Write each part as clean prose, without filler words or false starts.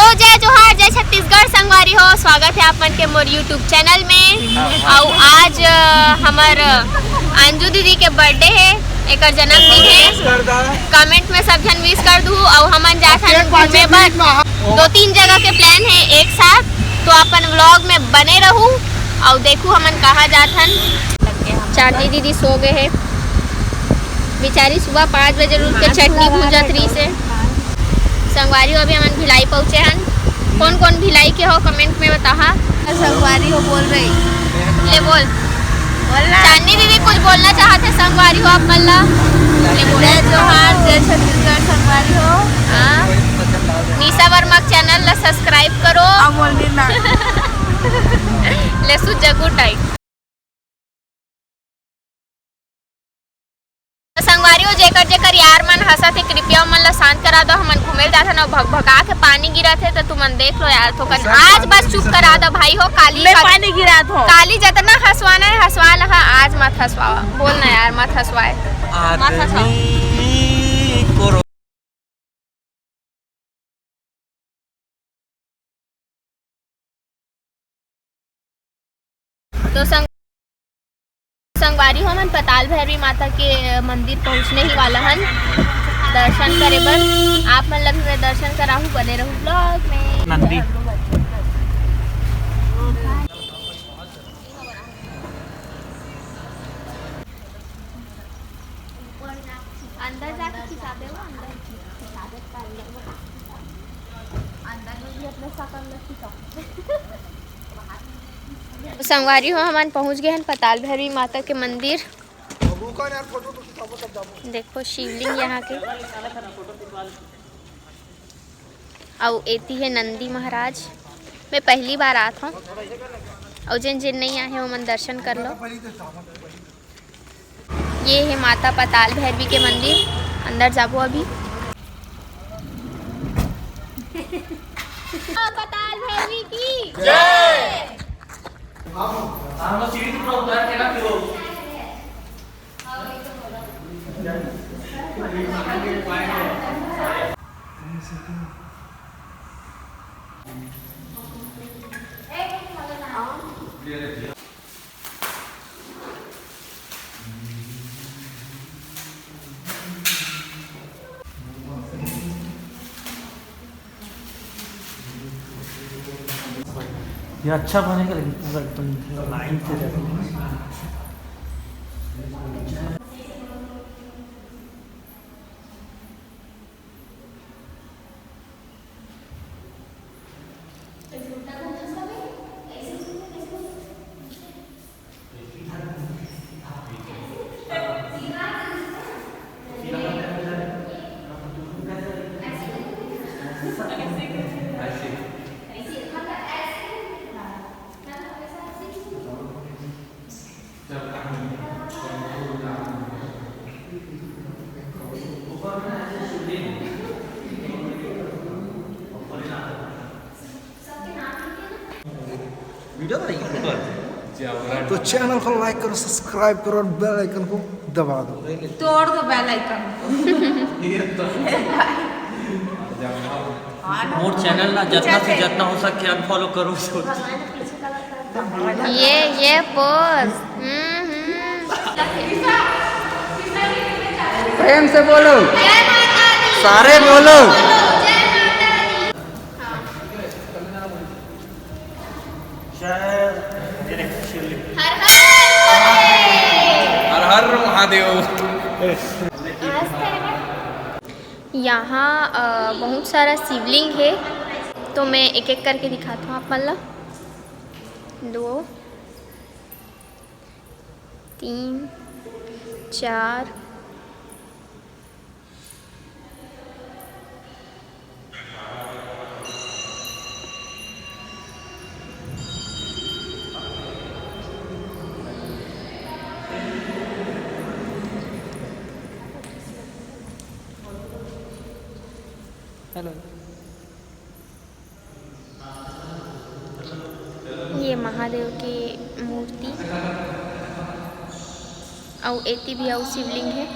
तो जय जोहार, जय छत्तीसगढ़ संगवारी हो। स्वागत है आप मन के मोर यूट्यूब चैनल में। और आज हमार अंजू दीदी के बर्थडे है, एक जन्मदिन है। कमेंट में सब जन विश कर दू। और हमन जाथन घूमे बर 2-3 जगह के प्लान है एक साथ, तो अपन व्लॉग में बने रहू और देखू हमन कहाँ जाथन। चाची दीदी सो गए है बेचारी, सुबह 5 बजे उठ के चटनी भूंजत रही से। संगवारी हो अभी हमन भिलाई पहुँचे हन। कौन कौन भिलाई के हो कमेंट में बताहा। संगवारी हो बोल रही ले बोल चांदनी दीदी कुछ बोलना चाहते संगवारी हो आप मल्ला। जय जोहार, जय छत्तीसगढ़ संगवारी हो। निशा वर्मा चैनल ला सब्सक्राइब करो। ले सु जगू टाइट संगवारी हो। जेकर जेकर यार मन हंसत है कृपया मन ला शांत करा दो। हमन घूमे जाथन और भगा के पानी गिरत है तो तुमन देख लो यार। तो आज बस चुप करा दो भाई हो। काली पानी गिरात हो, काली जितना हंसवाना है हंसवा लहा, आज मत हंसवावा। बोलना यार मत हंसवाए, मत हंसवाओ। तो संगवारी हो मन पताल भैरवी माता के मंदिर पहुंचने ही वाला हन दर्शन करे बर। आप मन लग में दर्शन कराहू, बने रहू ब्लॉग में। नंदी अंदर जाके खिसा दे वो, अंदर खिसा दे का अंदर में भी अपने सकल में खिसा। संगवारी हो हमन पहुंच गए हैं पताल भैरवी माता के मंदिर। देखो शिवलिंग यहाँ के और एती है नंदी महाराज। मैं पहली बार आत हूँ और जिन जिन नहीं आए हैं वो मन दर्शन कर लो। ये है माता पताल भैरवी के मंदिर, अंदर जाबो अभी। पताल भैरवी की जय। ये अच्छा बनेगा लेकिन पूरा एकदम लाइन से रहती है। तो चैनल को लाइक करो, सब्सक्राइब करो और बेल आइकन को दबा दो। तोड़ दो बेल आइकन। मोर चैनल ना जितना से जितना हो सके अनफॉलो करो। ये पोज प्रेम से बोलो, सारे बोलो। हर हर महादेव। यहाँ बहुत सारा शिवलिंग है, तो मैं एक एक करके दिखाता हूँ आप मतलब। 2 3 4 हेलो। ये महादेव की मूर्ति और एती भी और शिवलिंग है।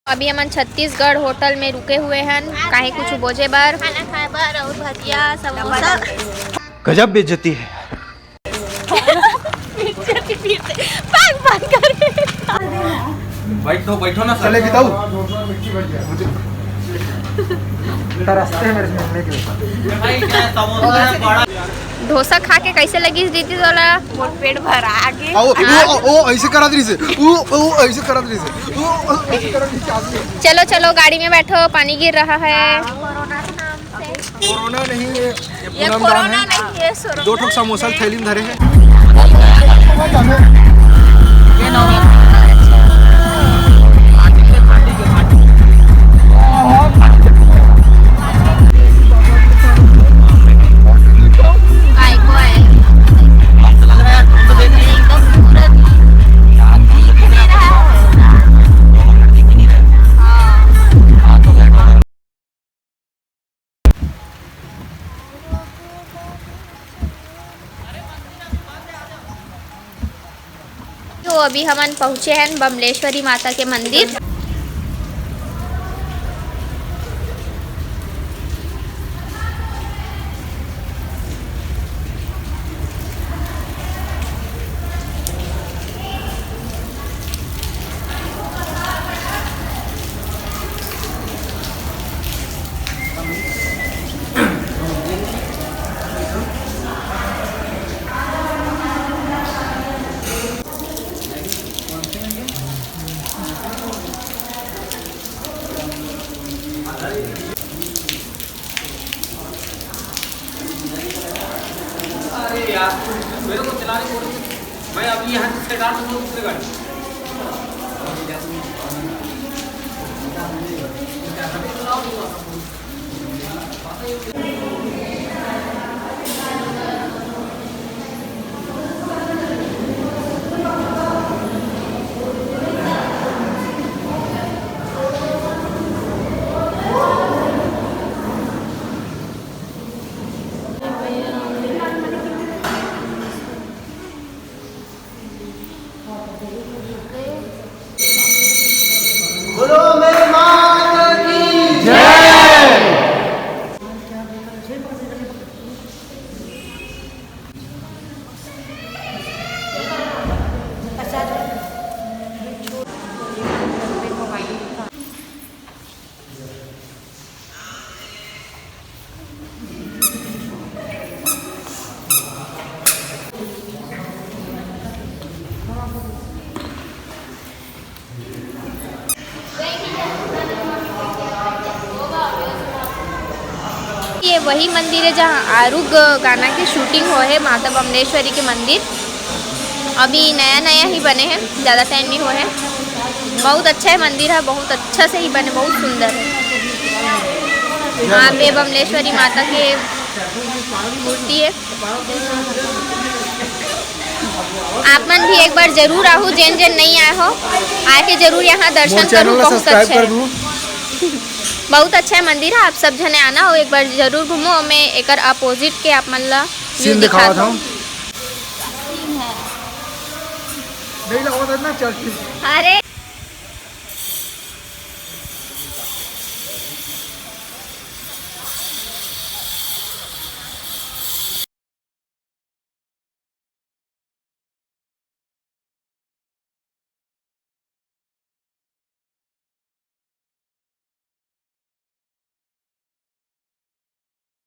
अभी हम छत्तीसगढ़ होटल में रुके हुए हैं काहे कुछ बोझे बार खाना खाए बार और भजिया समोसा गजब बेइज्जती है। बैठो ना चलेगी ताऊ रास्ते में मिलने के डोसा खा के कैसे लगी दीदी तोला? मोर पेट भरा आगे ओ ऐसे करा दी से ओ ऐसे करा दी से ऐसे करा दी से। चलो चलो गाड़ी में बैठो, पानी गिर रहा है। कोरोना के नाम से कोरोना नहीं है ये कोरोना नहीं है सोरो 2 ठोक समोसा थैली में धरे हैं। तो अभी हम पहुँचे हैं बमलेश्वरी माता के मंदिर। मेरे को चलाने को मैं अभी यहाँ से डाल दूँ दूसरे गाड़ी। ये वही मंदिर है जहाँ आरुग गाना की शूटिंग हो है, माता बमलेश्वरी के मंदिर। अभी नया नया ही बने हैं, ज़्यादा टाइम नहीं हुआ है। बहुत अच्छा है मंदिर है, बहुत अच्छा से ही बने, बहुत सुंदर है। यहाँ पे बमलेश्वरी माता की मूर्ति है। आप मन भी एक बार जरूर आहू, जैन जैन नहीं आए हो आके जरूर यहाँ दर्शन करूँ। बहुत अच्छा है, बहुत अच्छा है मंदिर है। आप सब जने आना हो एक बार जरूर घूमो। मैं एक अपोजिट के आप मन ला व्यू दिखा दूँ। अरे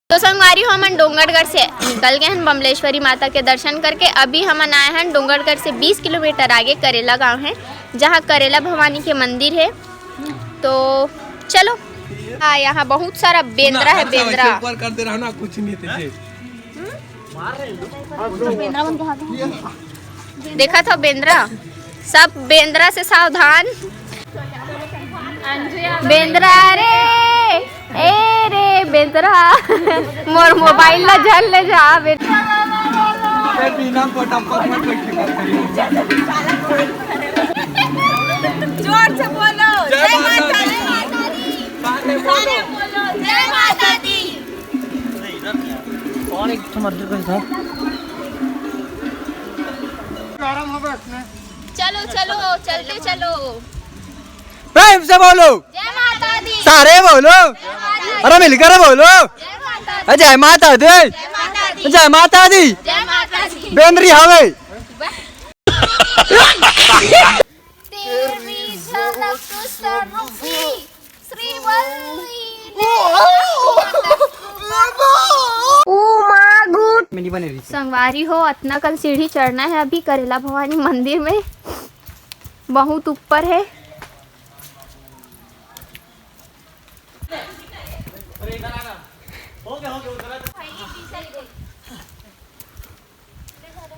तो संगवारी हम डोंगरगढ़ से निकल गए हैं बमलेश्वरी माता के दर्शन करके। अभी हम आए हैं डोंगरगढ़ से 20 किलोमीटर आगे करेला गांव है, जहां करेला भवानी के मंदिर है। तो चलो, यहाँ बहुत सारा बेंद्रा है। बेंद्रा कर दे रहा ना, कुछ नहीं थे। देखा था बेंद्रा, सब बेंद्रा से सावधान। बेंद्रा रे ए रे बेंद्रा मोर मोबाइल ला झल ले जा। बिना पटापट मत जोर से बोलो जय माता दी। जय माता दी। कौन एक मंदिर कहीं था? चलो चलो चलते चलो। प्रेम से बोलो, जय माता दी, सारे बोलो, अरे मिलकर बोलो, जय माता दी, जय माता दी, जय माता दी। बेंद्री हवे। तेरी झलक सर्फी श्रीवल्ली संगवारी हो, अतना कल सीढ़ी चढ़ना है अभी करेला भवानी मंदिर में, बहुत ऊपर है।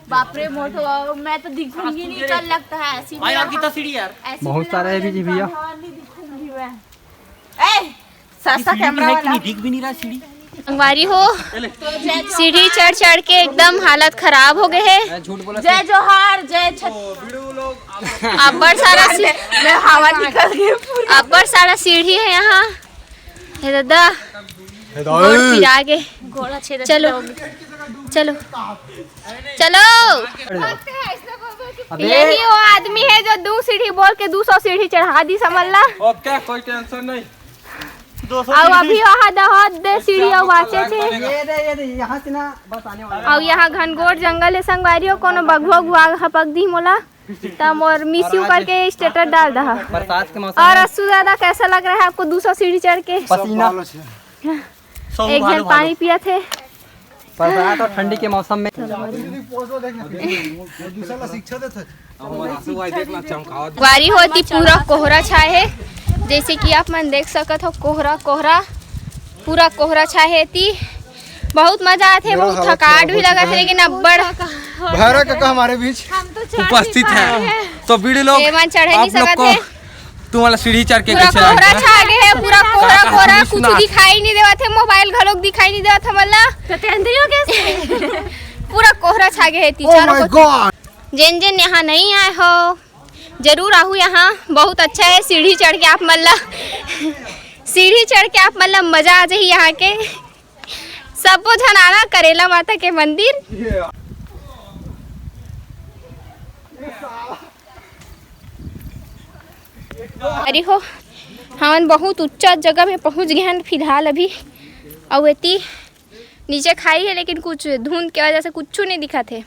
बाप रे मोटो, मैं तो दिखूंगी नहीं, कल लगता है ऐसी यार कितना सीढ़ी यार, बहुत सारे है भी भैया। सस्ता कैमरा वाला दिख भी नहीं रहा सीढ़ी। संगवारी हो, सीढ़ी चढ़ चढ़ के एकदम हालत खराब हो गए है। जय जोहार, जय अब्बर सारा हवा निकल गई, अब्बर सारा सीढ़ी है यहाँ। हे दादा फिर आगे चलो चलो चलो। यही वो आदमी है जो 2 सीढ़ी बोल के 200 सीढ़ी चढ़ा दी, समझला। ओके, कोई टेंशन नहीं। और अभी वहाँ दहत दे सीढ़ी वाचे थे। यहाँ से ना बस आने वाला। और यहाँ घनघोर जंगल है संगवारी, कोनो बगुआ गुआ हपक दी मोला तब और मिस यू करके स्टेटस डाल दहा। बरसात के मौसम और अस्सू दादा कैसा लग रहा है आपको 200 सीढ़ी चढ़ के? पसीना, एक जन पानी पिया थे। बरसात और ठंडी के मौसम में। वारी होती पूरा कोहरा छाए है, जैसे कि आप मन देख सकत हो, कोहरा कोहरा पूरा कोहरा छाए थी। बहुत मजा आते, बहुत थकाट भी लगा था, लेकिन अब्बड़ भैरव काका हमारे बीच उपस्थित है, तो वीडियो लोग चढ़े नहीं सकते, तुम्हारा सीढ़ी चढ़ के पूरा कोहरा छा गए है, पूरा कोहरा कोहरा, कुछ दिखाई नहीं देवा थे, मोबाइल घलोक दिखाई नहीं देवा था मल्ला, पूरा कोहरा छा गए है। चारों को जिन जिन यहाँ नहीं आए हो जरूर आहू, यहाँ बहुत अच्छा है। सीढ़ी चढ़ के आप मल्ला सीढ़ी चढ़ के आप मल्ला मजा आ जाए यहाँ के। सबको झनाना करेला माता के मंदिर। अरे हो, हम बहुत ऊंचा जगह में पहुंच गए हैं फिलहाल अभी। और इतनी नीचे खाई है, लेकिन कुछ धुंध की वजह से कुछ नहीं दिखा थे।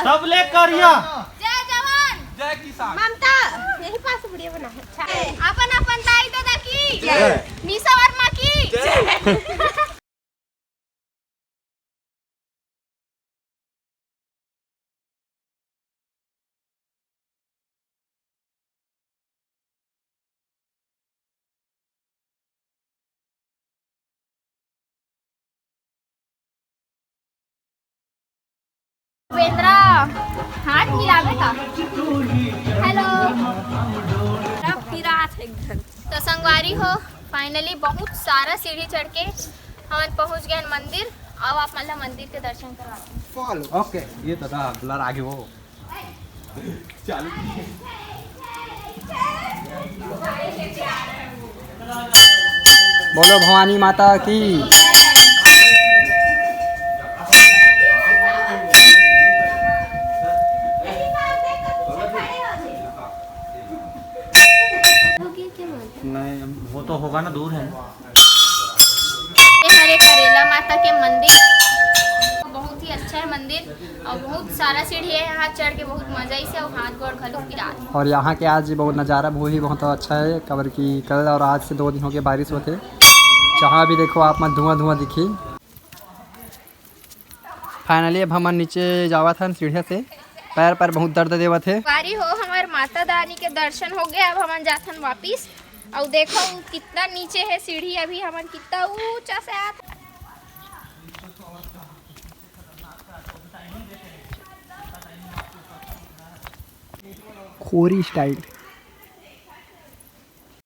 सब ले करिया। जय जवान, जय किसान, ममता यही पास वीडियो बना है। अपन अपन ताई दादा की जय, निशा वर्मा की जय। पेंद्रा हाथ मिलावे का। हेलो, तो संगवारी हो, फाइनली बहुत सारा सीढ़ी चढ़ के हम पहुंच गए मंदिर। अब आप मतलब मंदिर के दर्शन करवाते हैं। ओके, ये दादा ब्लर आगे वो चालू। बोलो भवानी माता की। नहीं वो तो होगा ना, दूर है। ये हरे करेला माता के मंदिर बहुत ही अच्छा है मंदिर, और बहुत सारा सीढ़ी है, यहाँ चढ़ के बहुत मजा ही से, और हाथ गोड़ घलू पिरा। और यहाँ के आज बहुत नज़ारा भी बहुत अच्छा है। कबर की कल और आज से 2 दिन हो गए बारिश होते, जहाँ भी देखो आप में धुआं धुआं दिखी। फाइनली अब हम नीचे जावा था सीढ़िया से, पैर पर बहुत दर्द देवा थे। बारी हो, हमारे माता रानी के दर्शन हो गए। अब हम जाथन वापिस, और देखो कितना नीचे है सीढ़ी, अभी हम कितना ऊंचा से आया। खोरी स्टाइल।